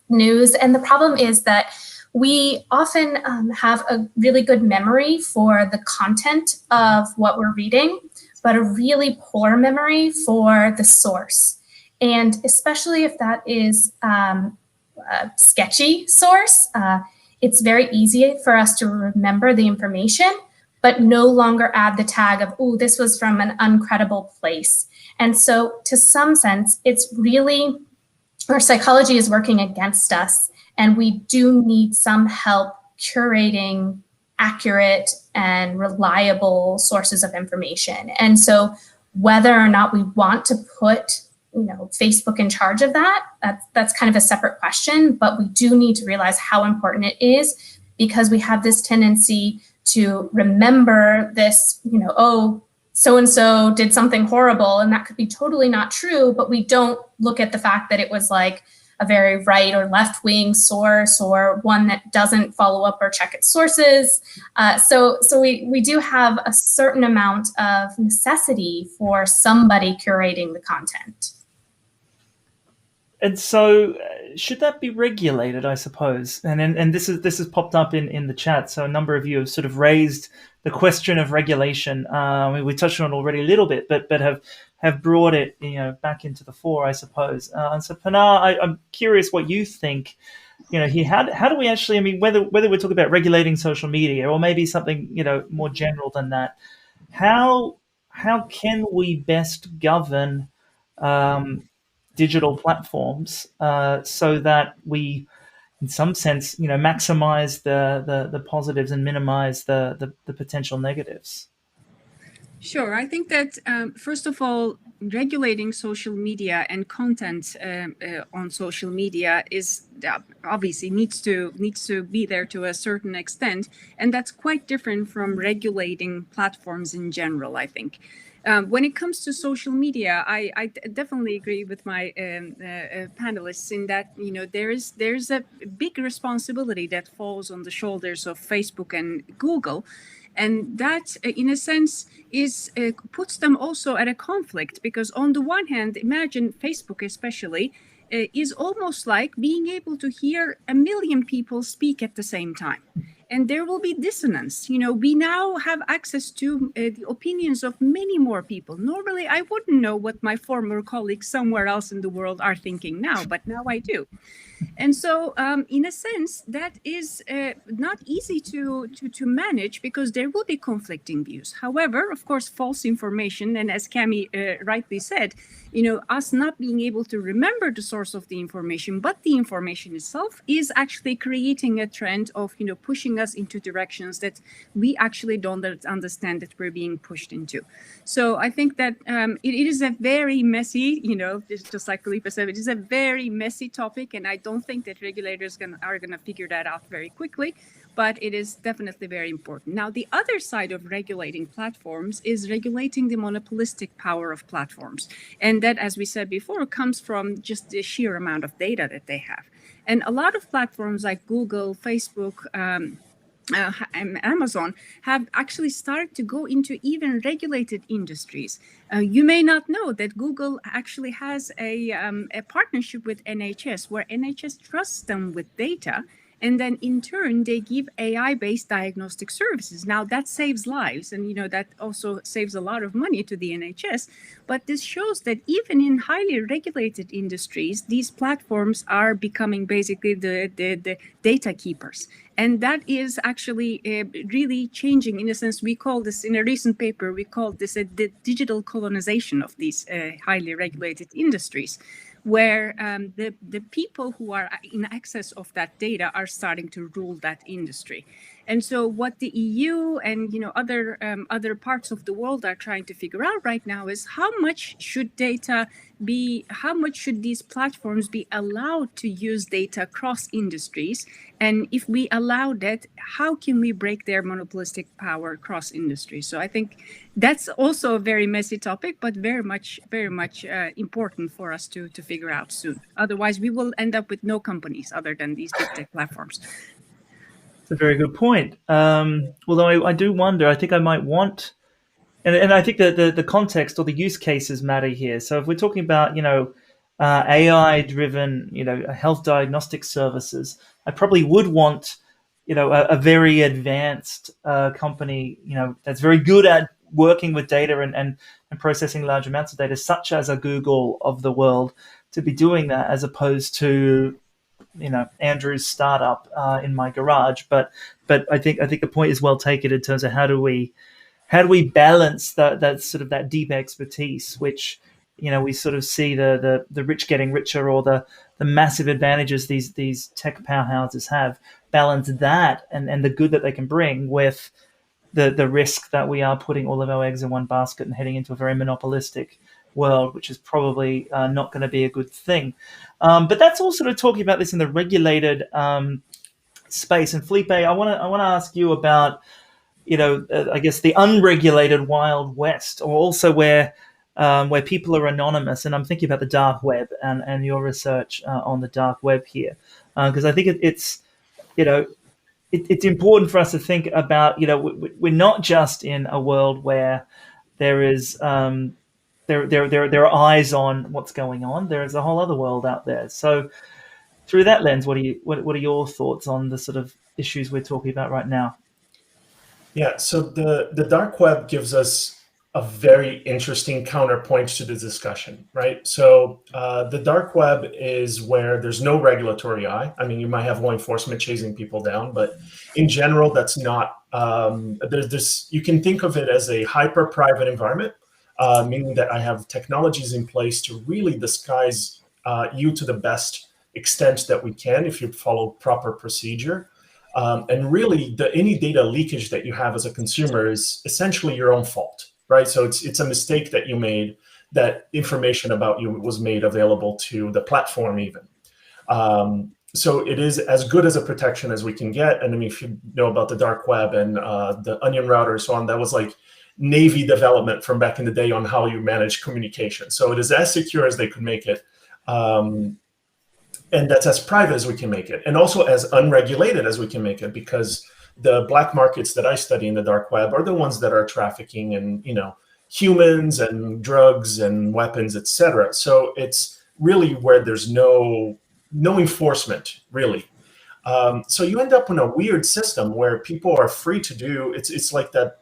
news, and the problem is that we often have a really good memory for the content of what we're reading, but a really poor memory for the source. And especially if that is a sketchy source, it's very easy for us to remember the information, but no longer add the tag of, oh, this was from an uncredible place. And so to some sense, it's really, our psychology is working against us, and we do need some help curating accurate and reliable sources of information. And so whether or not we want to put Facebook in charge of that, that's kind of a separate question, but we do need to realize how important it is, because we have this tendency to remember this, oh, so-and-so did something horrible, and that could be totally not true, but we don't look at the fact that it was like a very right or left-wing source, or one that doesn't follow up or check its sources. So we do have a certain amount of necessity for somebody curating the content. And so, should that be regulated? I suppose, and this has popped up in the chat. So a number of you have sort of raised the question of regulation. We touched on it already a little bit, but have brought it back into the fore, I suppose. And so, Pinar, I'm curious what you think. Here, how do we actually? I mean, whether we're talking about regulating social media or maybe something more general than that, how can we best govern digital platforms so that we, in some sense, maximize the positives and minimize the potential negatives? Sure. I think that, first of all, regulating social media and content on social media is obviously needs to be there to a certain extent, and that's quite different from regulating platforms in general, I think. When it comes to social media, I definitely agree with my panelists in that there's a big responsibility that falls on the shoulders of Facebook and Google. And that, in a sense, puts them also at a conflict, because on the one hand, imagine Facebook especially is almost like being able to hear a million people speak at the same time. And there will be dissonance. We now have access to the opinions of many more people. Normally, I wouldn't know what my former colleagues somewhere else in the world are thinking now, but now I do. And so, in a sense, that is not easy to manage, because there will be conflicting views. However, of course, false information, and as Cami rightly said, us not being able to remember the source of the information, but the information itself, is actually creating a trend of pushing us into directions that we actually don't understand that we're being pushed into. So I think that it is a very messy, just like Felipe said, it is a very messy topic, and I don't think that regulators are going to figure that out very quickly, but it is definitely very important. Now, the other side of regulating platforms is regulating the monopolistic power of platforms. And that, as we said before, comes from just the sheer amount of data that they have. And a lot of platforms like Google, Facebook, Amazon have actually started to go into even regulated industries. You may not know that Google actually has a partnership with NHS, where NHS trusts them with data, and then in turn they give AI-based diagnostic services. Now that saves lives, and that also saves a lot of money to the NHS. But this shows that even in highly regulated industries, these platforms are becoming basically the data keepers. And that is actually really changing. In a sense, we call this, in a recent paper, we call this the digital colonization of these highly regulated industries, where the people who are in access of that data are starting to rule that industry. And so what the EU and other parts of the world are trying to figure out right now is how much should these platforms be allowed to use data across industries, and if we allow that, how can we break their monopolistic power across industries? So I think that's also a very messy topic, but very much important for us to figure out soon. Otherwise, we will end up with no companies other than these big tech platforms. It's a very good point. Although I do wonder, I think I might want, and I think that the context or the use cases matter here. So if we're talking about, AI-driven, health diagnostic services, I probably would want, a very advanced company, that's very good at working with data and processing large amounts of data, such as a Google of the world, to be doing that, as opposed to, Andrew's startup in my garage. But I think the point is well taken in terms of how do we balance that sort of that deep expertise, which we sort of see the rich getting richer, or the massive advantages these tech powerhouses have. Balance that and the good that they can bring with the risk that we are putting all of our eggs in one basket and heading into a very monopolistic world, which is probably not going to be a good thing. But that's all sort of talking about this in the regulated space. And Felipe, I want to ask you about, I guess the unregulated Wild West, or also where people are anonymous. And I'm thinking about the dark web and your research on the dark web here, because I think it's important for us to think about, we're not just in a world where there is there are eyes on what's going on. There is a whole other world out there. So through that lens, what are your thoughts on the sort of issues we're talking about right now? Yeah, so the dark web gives us a very interesting counterpoint to the discussion, right? So the dark web is where there's no regulatory eye. I mean, you might have law enforcement chasing people down, but in general, that's not. There's this. You can think of it as a hyper-private environment, meaning that I have technologies in place to really disguise you to the best extent that we can if you follow proper procedure. And really, any data leakage that you have as a consumer is essentially your own fault, right? So it's a mistake that you made, that information about you was made available to the platform even. So it is as good as a protection as we can get. And I mean, if you know about the dark web and the onion router and so on, that was like Navy development from back in the day on how you manage communication. So it is as secure as they could make it. And that's as private as we can make it, and also as unregulated as we can make it, because the black markets that I study in the dark web are the ones that are trafficking in, humans and drugs and weapons, etc. So it's really where there's no enforcement, really. So you end up in a weird system where people are free to do. It's like that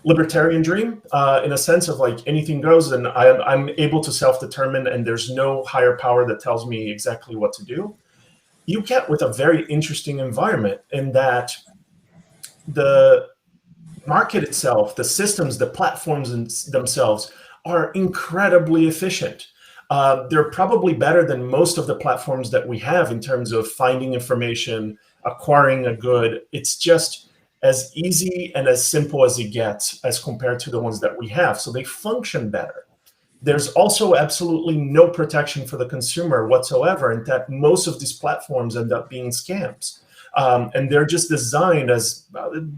libertarian dream, in a sense of like anything goes, and I'm able to self-determine, and there's no higher power that tells me exactly what to do. You get with a very interesting environment in that the market itself, the systems, the platforms themselves are incredibly efficient. They're probably better than most of the platforms that we have in terms of finding information, acquiring a good. It's just as easy and as simple as it gets as compared to the ones that we have. So they function better. There's also absolutely no protection for the consumer whatsoever, and that most of these platforms end up being scams. And they're just designed as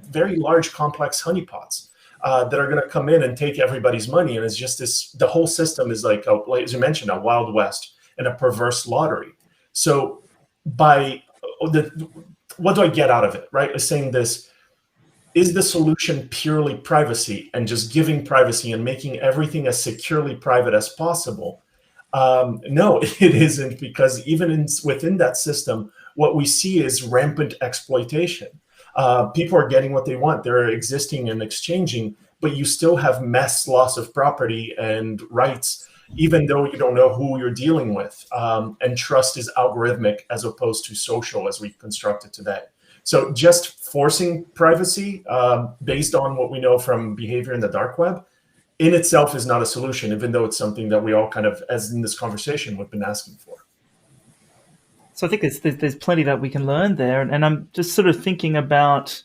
very large, complex honeypots that are going to come in and take everybody's money. And it's just the whole system is like as you mentioned, a Wild West and a perverse lottery. So what do I get out of it, right? Is saying this, is the solution purely privacy and just giving privacy and making everything as securely private as possible? No, it isn't, because even within that system, what we see is rampant exploitation. People are getting what they want. They're existing and exchanging, but you still have mass loss of property and rights, even though you don't know who you're dealing with. And trust is algorithmic as opposed to social as we construct it today. So just forcing privacy based on what we know from behavior in the dark web in itself is not a solution, even though it's something that we all kind of, as in this conversation, we've been asking for. So I think there's plenty that we can learn there, and I'm just sort of thinking about,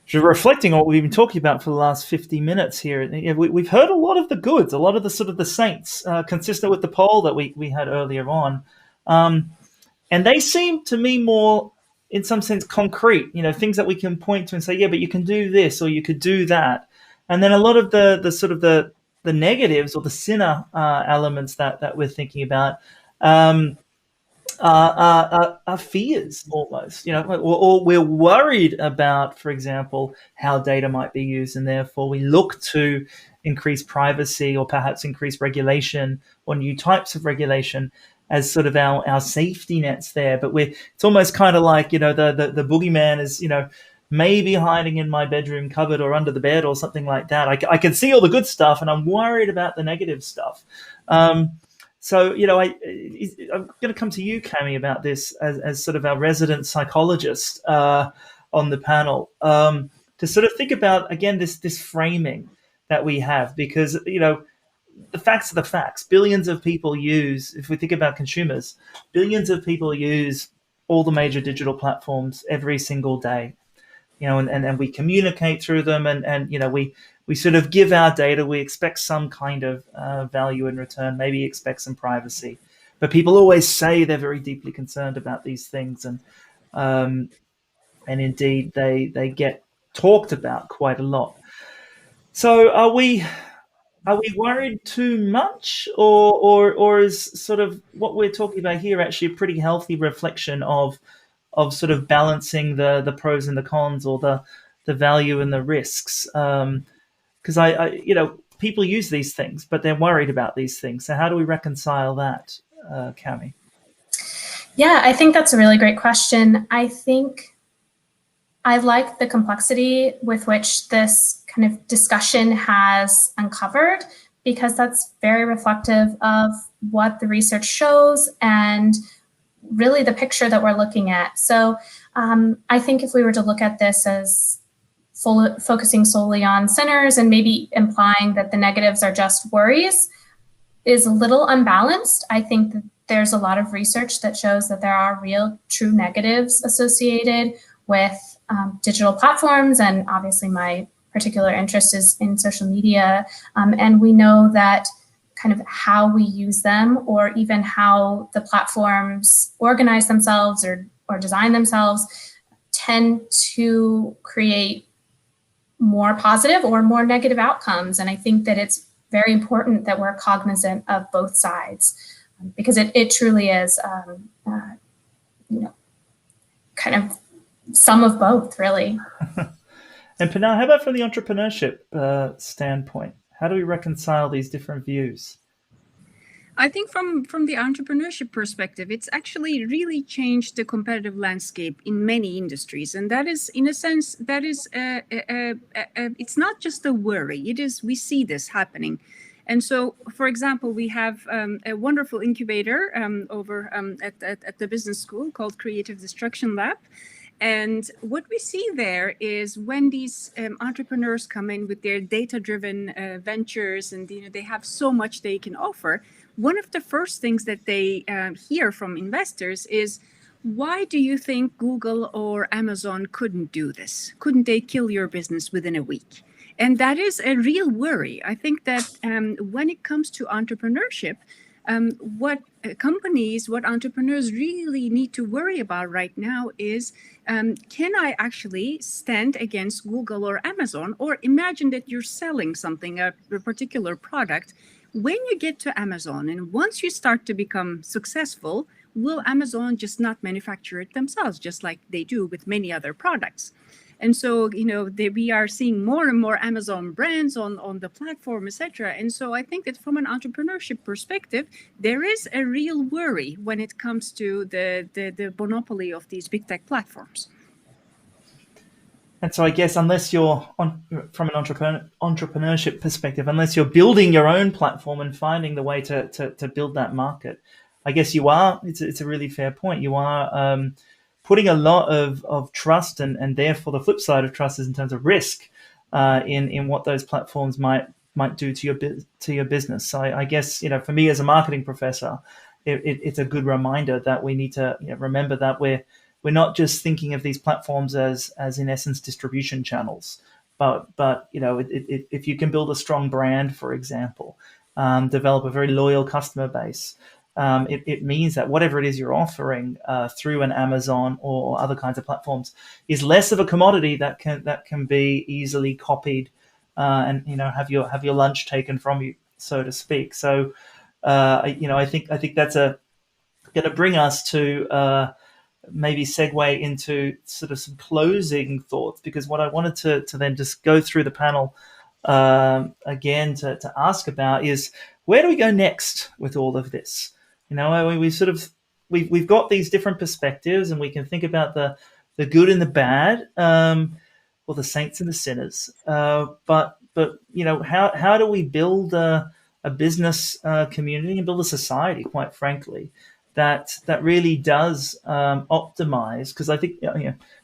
just reflecting on what we've been talking about for the last 50 minutes here. We've heard a lot of the goods, a lot of the sort of the saints, consistent with the poll that we had earlier on. And they seem to me more, in some sense, concrete, things that we can point to and say, yeah, but you can do this or you could do that. And then a lot of the sort of the negatives or the sinner elements that we're thinking about are fears almost, or we're worried about, for example, how data might be used, and therefore we look to increase privacy or perhaps increase regulation or new types of regulation as sort of our safety nets there. But it's almost kind of like, the boogeyman is, maybe hiding in my bedroom cupboard or under the bed or something like that. I can see all the good stuff and I'm worried about the negative stuff. So, I'm going to come to you, Cami, about this as sort of our resident psychologist on the panel, to sort of think about, again, this framing that we have, because, the facts are the facts. Billions of people use, if we think about consumers, billions of people use all the major digital platforms every single day, and we communicate through them, and we sort of give our data. We expect some kind of value in return, maybe expect some privacy. But people always say they're very deeply concerned about these things, and indeed they get talked about quite a lot. So are we worried too much, or is sort of what we're talking about here actually a pretty healthy reflection of sort of balancing the pros and the cons, or the value and the risks? Because people use these things, but they're worried about these things. So how do we reconcile that, Cami? Yeah, I think that's a really great question. I think I like the complexity with which this kind of discussion has uncovered, because that's very reflective of what the research shows and really the picture that we're looking at. So I think if we were to look at this as focusing solely on sinners and maybe implying that the negatives are just worries is a little unbalanced. I think that there's a lot of research that shows that there are real, true negatives associated with digital platforms, and obviously my particular interest is in social media, and we know that kind of how we use them, or even how the platforms organize themselves or design themselves, tend to create more positive or more negative outcomes. And I think that it's very important that we're cognizant of both sides, because it truly is, kind of some of both, really. And Pinar, how about from the entrepreneurship standpoint? How do we reconcile these different views? I think from the entrepreneurship perspective, it's actually really changed the competitive landscape in many industries, and that is, in a sense, that is it's not just a worry. It is, we see this happening. And so, for example, we have a wonderful incubator over at the business school called Creative Destruction Lab. And what we see there is when these entrepreneurs come in with their data-driven ventures, and they have so much they can offer, one of the first things that they hear from investors is, why do you think Google or Amazon couldn't do this? Couldn't they kill your business within a week? And that is a real worry. I think that when it comes to entrepreneurship, what entrepreneurs really need to worry about right now is, can I actually stand against Google or Amazon? Or imagine that you're selling something, a particular product. When you get to Amazon, and once you start to become successful, will Amazon just not manufacture it themselves, just like they do with many other products? And so, we are seeing more and more Amazon brands on the platform, etc. And so I think that from an entrepreneurship perspective, there is a real worry when it comes to the monopoly of these big tech platforms. And so I guess unless you're from an entrepreneurship perspective, unless you're building your own platform and finding the way to build that market, I guess you are, it's a really fair point. You are putting a lot of trust, and therefore the flip side of trust is in terms of risk in what those platforms might do to your business. So I guess, for me as a marketing professor, it's a good reminder that we need to remember that we're not just thinking of these platforms as in essence distribution channels, but if you can build a strong brand, for example, develop a very loyal customer base, it means that whatever it is you're offering through an Amazon or other kinds of platforms is less of a commodity that can be easily copied and have your lunch taken from you, so to speak. So I think that's going to bring us to maybe segue into sort of some closing thoughts, because what I wanted to then just go through the panel again to ask about is, where do we go next with all of this? We've got these different perspectives, and we can think about the good and the bad, or the saints and the sinners. But how do we build a business community and build a society, quite frankly, that really does optimize? Because I think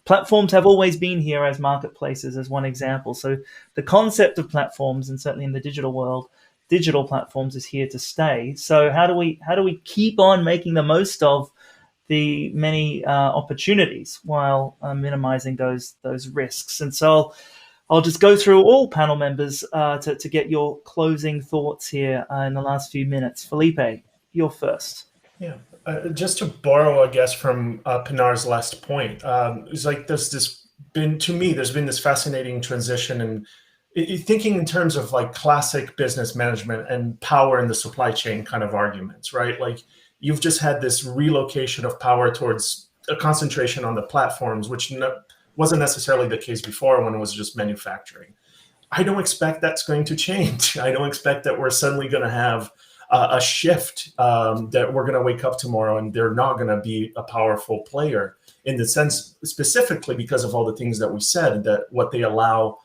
platforms have always been here as marketplaces, as one example. So the concept of platforms, and certainly in the digital world, digital platforms is here to stay. So how do we keep on making the most of the many opportunities while minimizing those risks? And so I'll just go through all panel members to get your closing thoughts here in the last few minutes. Felipe, you're first. Yeah, just to borrow, I guess, from Pinar's last point, it's like there's been this fascinating transition, and thinking in terms of like classic business management and power in the supply chain kind of arguments, right? Like you've just had this relocation of power towards a concentration on the platforms, which wasn't necessarily the case before when it was just manufacturing. I don't expect that's going to change. I don't expect that we're suddenly going to have a shift, that we're going to wake up tomorrow and they're not going to be a powerful player in the sense, specifically because of all the things that we said, that what they allow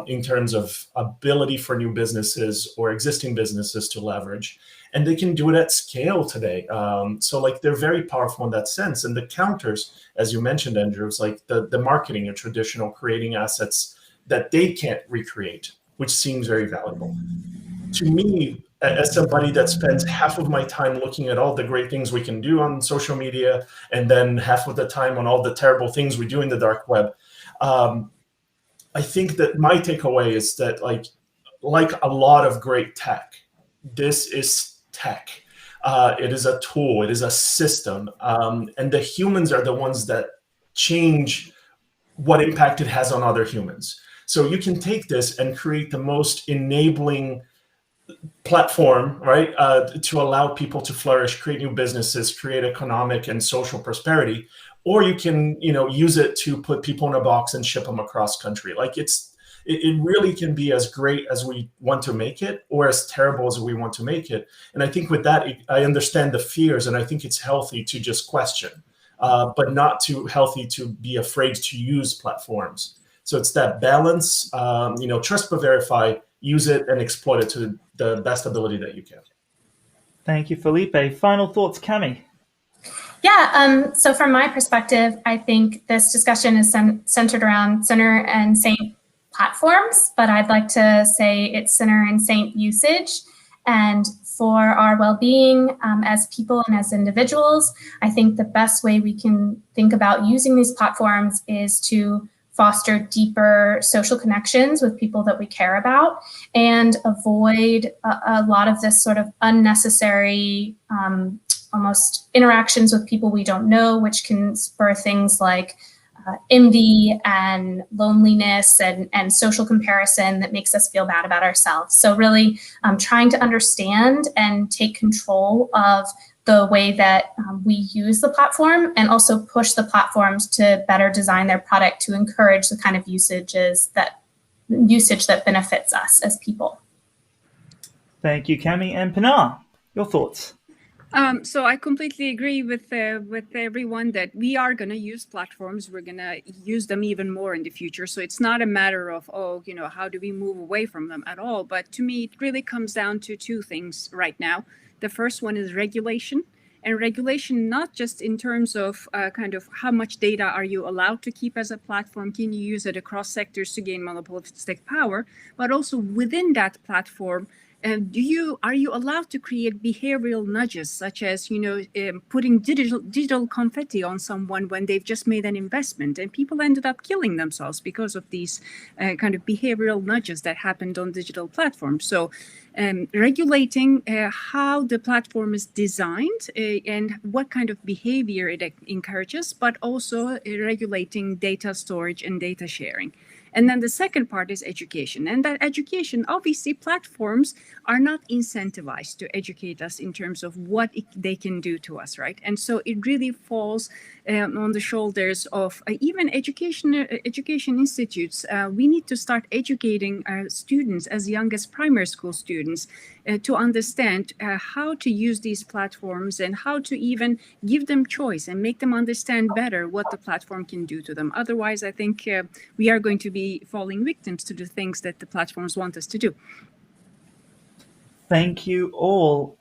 in terms of ability for new businesses or existing businesses to leverage. And they can do it at scale today. So like they're very powerful in that sense. And the counters, as you mentioned, Andrew, is like the marketing and traditional creating assets that they can't recreate, which seems very valuable. To me, as somebody that spends half of my time looking at all the great things we can do on social media, and then half of the time on all the terrible things we do in the dark web, I think that my takeaway is that like a lot of great tech, this is tech. It is a tool, it is a system. And the humans are the ones that change what impact it has on other humans. So you can take this and create the most enabling platform, right, to allow people to flourish, create new businesses, create economic and social prosperity, or you can, use it to put people in a box and ship them across country. Like it really can be as great as we want to make it, or as terrible as we want to make it. And I think with that, I understand the fears, and I think it's healthy to just question, but not too healthy to be afraid to use platforms. So it's that balance, trust but verify, use it and exploit it to the best ability that you can. Thank you, Felipe. Final thoughts, Cami? Yeah, so from my perspective, I think this discussion is centered around center and saint platforms, but I'd like to say it's center and saint usage. And for our well-being as people and as individuals, I think the best way we can think about using these platforms is to foster deeper social connections with people that we care about, and avoid a lot of this sort of unnecessary almost interactions with people we don't know, which can spur things like envy and loneliness and social comparison that makes us feel bad about ourselves. So really trying to understand and take control of the way that we use the platform, and also push the platforms to better design their product to encourage the kind of usage that benefits us as people. Thank you, Cami. And Pinar, your thoughts? So I completely agree with everyone that we are going to use platforms. We're going to use them even more in the future. So it's not a matter of, how do we move away from them at all? But to me, it really comes down to two things right now. The first one is regulation, and regulation not just in terms of kind of how much data are you allowed to keep as a platform, can you use it across sectors to gain monopolistic power, but also within that platform, Are you allowed to create behavioral nudges, such as putting digital confetti on someone when they've just made an investment, and people ended up killing themselves because of these kind of behavioral nudges that happened on digital platforms? So regulating how the platform is designed and what kind of behavior it encourages, but also regulating data storage and data sharing. And then the second part is education. And that education, obviously, platforms are not incentivized to educate us in terms of what they can do to us, right? And so it really falls on the shoulders of even education institutes. We need to start educating our students as young as primary school students to understand how to use these platforms and how to even give them choice and make them understand better what the platform can do to them. Otherwise, I think we are going to be falling victims to the things that the platforms want us to do. Thank you all.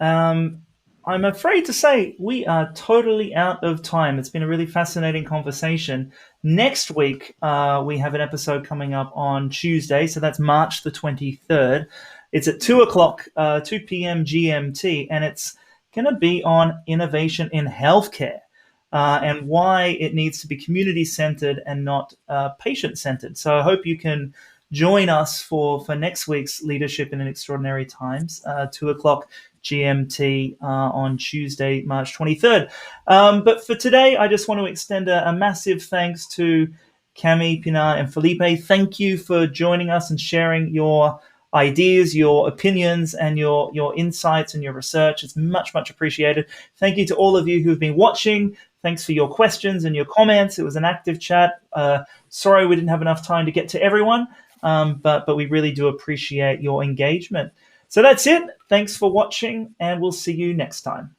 I'm afraid to say we are totally out of time. It's been a really fascinating conversation. Next week, we have an episode coming up on Tuesday, so that's March the 23rd. It's at 2 o'clock, 2 p.m. GMT, and it's going to be on innovation in healthcare and why it needs to be community-centered and not patient-centered. So I hope you can join us for next week's Leadership in Extraordinary Times, 2 o'clock GMT on Tuesday, March 23rd. But for today, I just want to extend a massive thanks to Cami, Pinar, and Felipe. Thank you for joining us and sharing your ideas, your opinions, and your insights and your research. It's much, much appreciated. Thank you to all of you who've been watching. Thanks for your questions and your comments. It was an active chat. Sorry we didn't have enough time to get to everyone, but we really do appreciate your engagement. So that's it. Thanks for watching, and we'll see you next time.